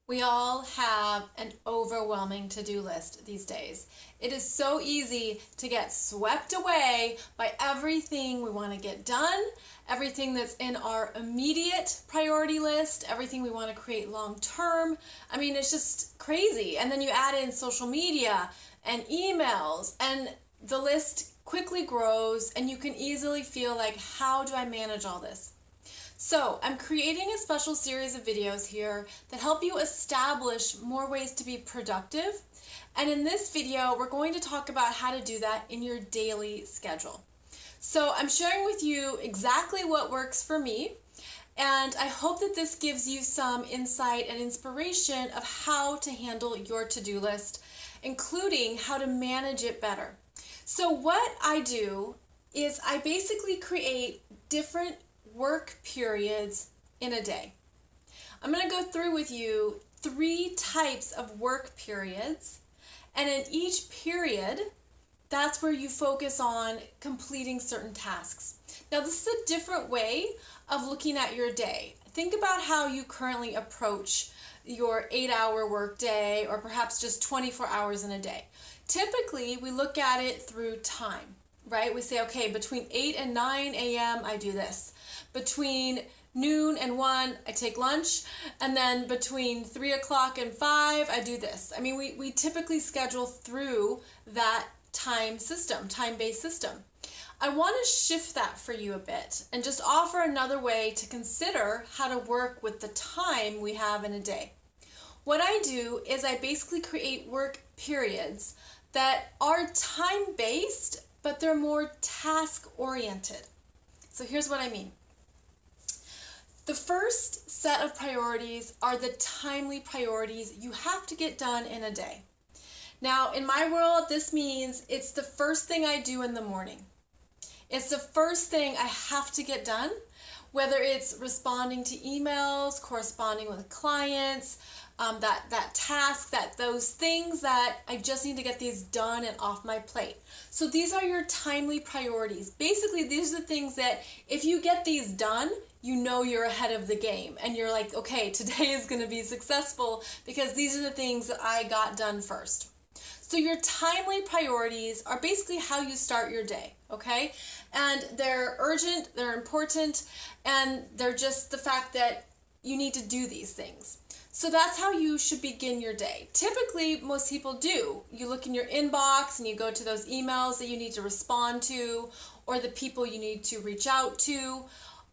We all have an overwhelming to-do list these days. It is so easy to get swept away by everything we want to get done, everything that's in our immediate priority list, everything we want to create long term. I mean, it's just crazy. And then you add in social media and emails, and the list quickly grows, and you can easily feel like, how do I manage all this? So I'm creating a special series of videos here that help you establish more ways to be productive. And in this video, we're going to talk about how to do that in your daily schedule. So I'm sharing with you exactly what works for me, and I hope that this gives you some insight and inspiration of how to handle your to-do list, including how to manage it better. So what I do is I basically create different work periods in a day. I'm going to go through with you 3 types of work periods, and in each period, that's where you focus on completing certain tasks. Now, this is a different way of looking at your day. Think about how you currently approach your 8-hour work day, or perhaps just 24 hours in a day. Typically, we look at it through time, right? We say, okay, between 8 and 9 a.m., I do this. Between noon and 1, I take lunch, and then between 3 o'clock and 5, I do this. I mean, we typically schedule through that time-based system. I want to shift that for you a bit and just offer another way to consider how to work with the time we have in a day. What I do is I basically create work periods that are time-based, but they're more task-oriented. So here's what I mean. The first set of priorities are the timely priorities you have to get done in a day. Now, in my world, this means it's the first thing I do in the morning. It's the first thing I have to get done, whether it's responding to emails, corresponding with clients, that task, those things that I just need to get these done and off my plate. So these are your timely priorities. Basically, these are the things that if you get these done, you know you're ahead of the game, and you're like, okay, today is going to be successful because these are the things that I got done first. So your timely priorities are basically how you start your day, okay? And they're urgent, they're important, and they're just the fact that you need to do these things. So that's how you should begin your day. Typically, most people do. You look in your inbox and you go to those emails that you need to respond to, or the people you need to reach out to.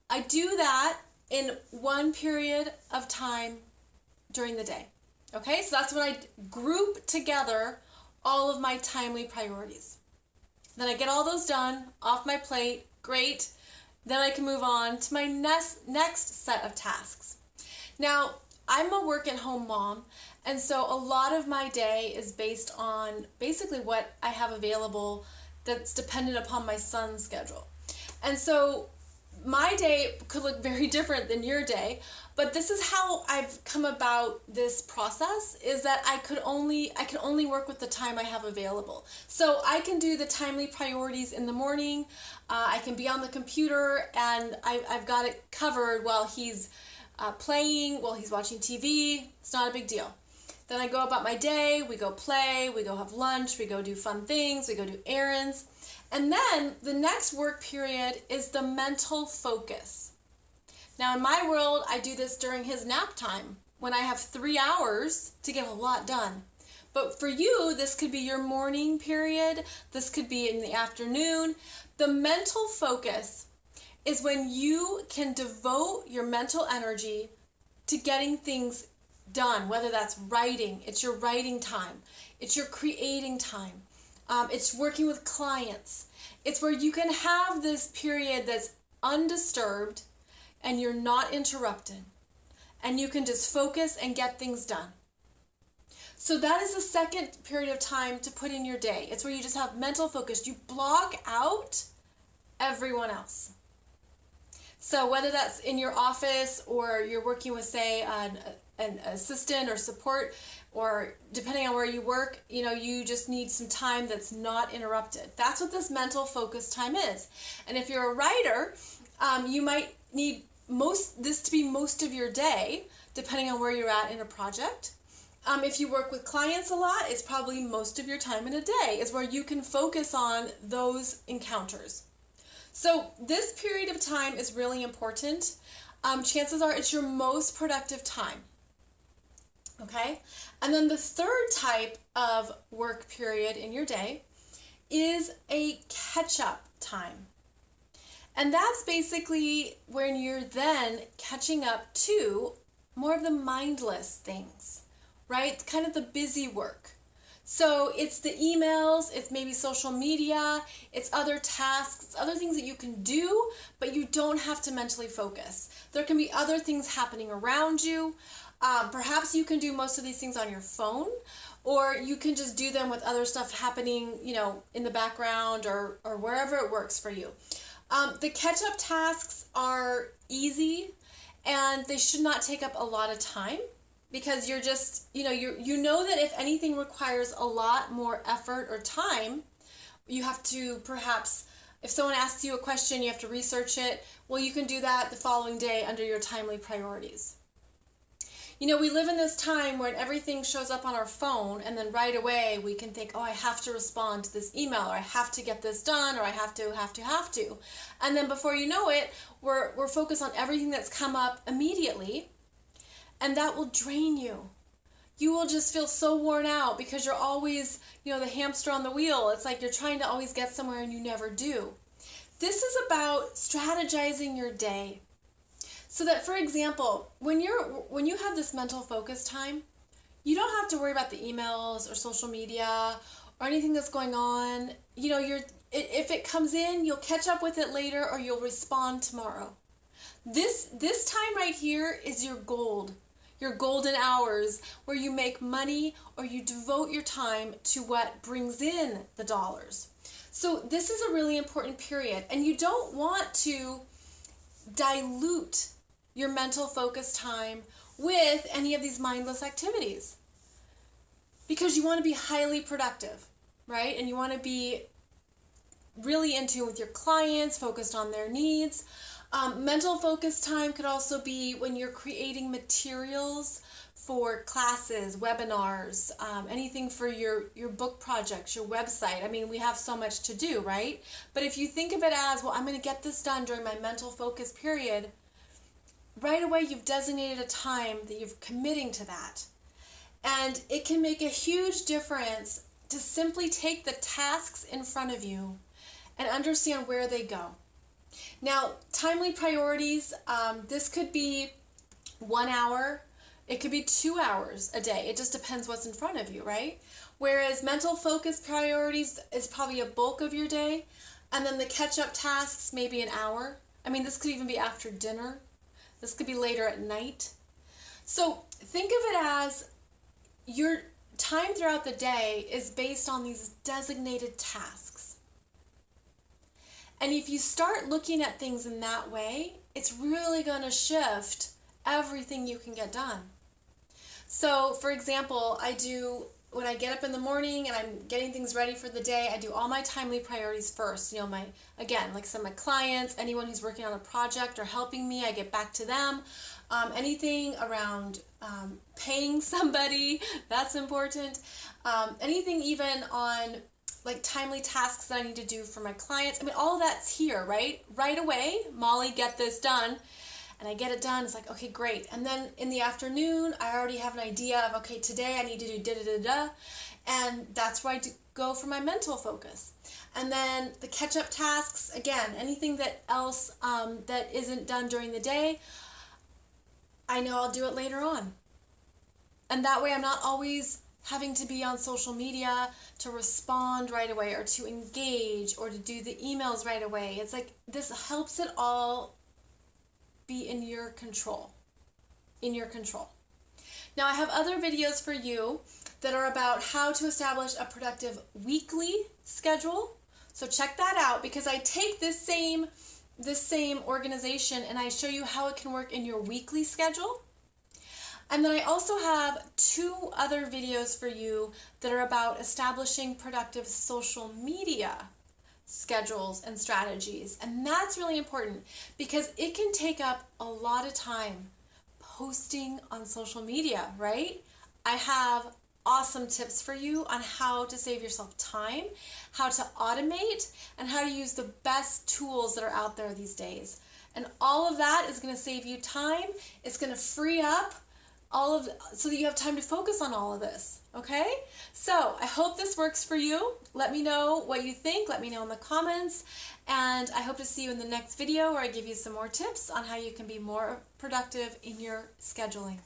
I do that in one period of time during the day. Okay, so that's when I group together all of my timely priorities. Then I get all those done, off my plate, great. Then I can move on to my next set of tasks. Now, I'm a work-at-home mom, and so a lot of my day is based on basically what I have available that's dependent upon my son's schedule. And so my day could look very different than your day, but this is how I've come about this process, is that I can only work with the time I have available. So I can do the timely priorities in the morning. I can be on the computer, and I've got it covered while he's playing, while he's watching TV. It's not a big deal. Then I go about my day, we go play, we go have lunch, we go do fun things, we go do errands. And then the next work period is the mental focus. Now in my world, I do this during his nap time when I have 3 hours to get a lot done. But for you, this could be your morning period. This could be in the afternoon. The mental focus is when you can devote your mental energy to getting things done, whether that's writing, it's your writing time, it's your creating time. It's working with clients. It's where you can have this period that's undisturbed and you're not interrupted, and you can just focus and get things done. So that is the second period of time to put in your day. It's where you just have mental focus. You block out everyone else. So whether that's in your office or you're working with, say, an assistant or support, or depending on where you work, you just need some time that's not interrupted. That's what this mental focus time is. And if you're a writer, you might need this to be most of your day depending on where you're at in a project. If you work with clients a lot, it's probably most of your time in a day is where you can focus on those encounters. So this period of time is really important. Chances are it's your most productive time. Okay? And then the third type of work period in your day is a catch-up time. And that's basically when you're then catching up to more of the mindless things, right? Kind of the busy work. So it's the emails, it's maybe social media, it's other tasks, it's other things that you can do, but you don't have to mentally focus. There can be other things happening around you. Perhaps you can do most of these things on your phone, or you can just do them with other stuff happening, in the background or wherever it works for you. The catch-up tasks are easy, and they should not take up a lot of time, because you're just, you know that if anything requires a lot more effort or time, you have to perhaps, if someone asks you a question, you have to research it. Well, you can do that the following day under your timely priorities. We live in this time when everything shows up on our phone, and then right away we can think, oh, I have to respond to this email, or I have to get this done, or I have to. And then before you know it, we're focused on everything that's come up immediately, and that will drain you. You will just feel so worn out because you're always, the hamster on the wheel. It's like you're trying to always get somewhere and you never do. This is about strategizing your day. So that, for example, when you have this mental focus time, you don't have to worry about the emails or social media or anything that's going on. If it comes in, you'll catch up with it later, or you'll respond tomorrow. This time right here is your gold, your golden hours, where you make money or you devote your time to what brings in the dollars. So this is a really important period, and you don't want to dilute your mental focus time with any of these mindless activities, because you want to be highly productive, right? And you want to be really in tune with your clients, focused on their needs. Mental focus time could also be when you're creating materials for classes, webinars, anything for your book projects, your website. I mean, we have so much to do, right? But if you think of it as, well, I'm going to get this done during my mental focus period, right away you've designated a time that you're committing to that. And it can make a huge difference to simply take the tasks in front of you and understand where they go. Now, timely priorities, this could be 1 hour, it could be 2 hours a day. It just depends what's in front of you, right? Whereas mental focus priorities is probably a bulk of your day, and then the catch-up tasks, maybe an hour. I mean, this could even be after dinner. This could be later at night. So think of it as your time throughout the day is based on these designated tasks. And if you start looking at things in that way, it's really going to shift everything you can get done. So, for example, when I get up in the morning and I'm getting things ready for the day, I do all my timely priorities first. My clients, anyone who's working on a project or helping me, I get back to them. Anything around paying somebody, that's important. Anything even on timely tasks that I need to do for my clients. I mean, all that's here, right? Right away, Molly, get this done. And I get it done. It's like, okay, great. And then in the afternoon, I already have an idea of, okay, today I need to do da-da-da-da. And that's where I go for my mental focus. And then the catch-up tasks, again, anything that else that isn't done during the day, I know I'll do it later on. And that way I'm not always having to be on social media to respond right away or to engage or to do the emails right away. It's like this helps it all be in your control. Now I have other videos for you that are about how to establish a productive weekly schedule. So check that out, because I take this same organization and I show you how it can work in your weekly schedule. And then I also have 2 other videos for you that are about establishing productive social media schedules and strategies. And that's really important because it can take up a lot of time posting on social media, right? I have awesome tips for you on how to save yourself time, how to automate, and how to use the best tools that are out there these days. And all of that is going to save you time. It's going to free up so that you have time to focus on all of this, okay? So I hope this works for you. Let me know what you think. Let me know in the comments. And I hope to see you in the next video where I give you some more tips on how you can be more productive in your scheduling.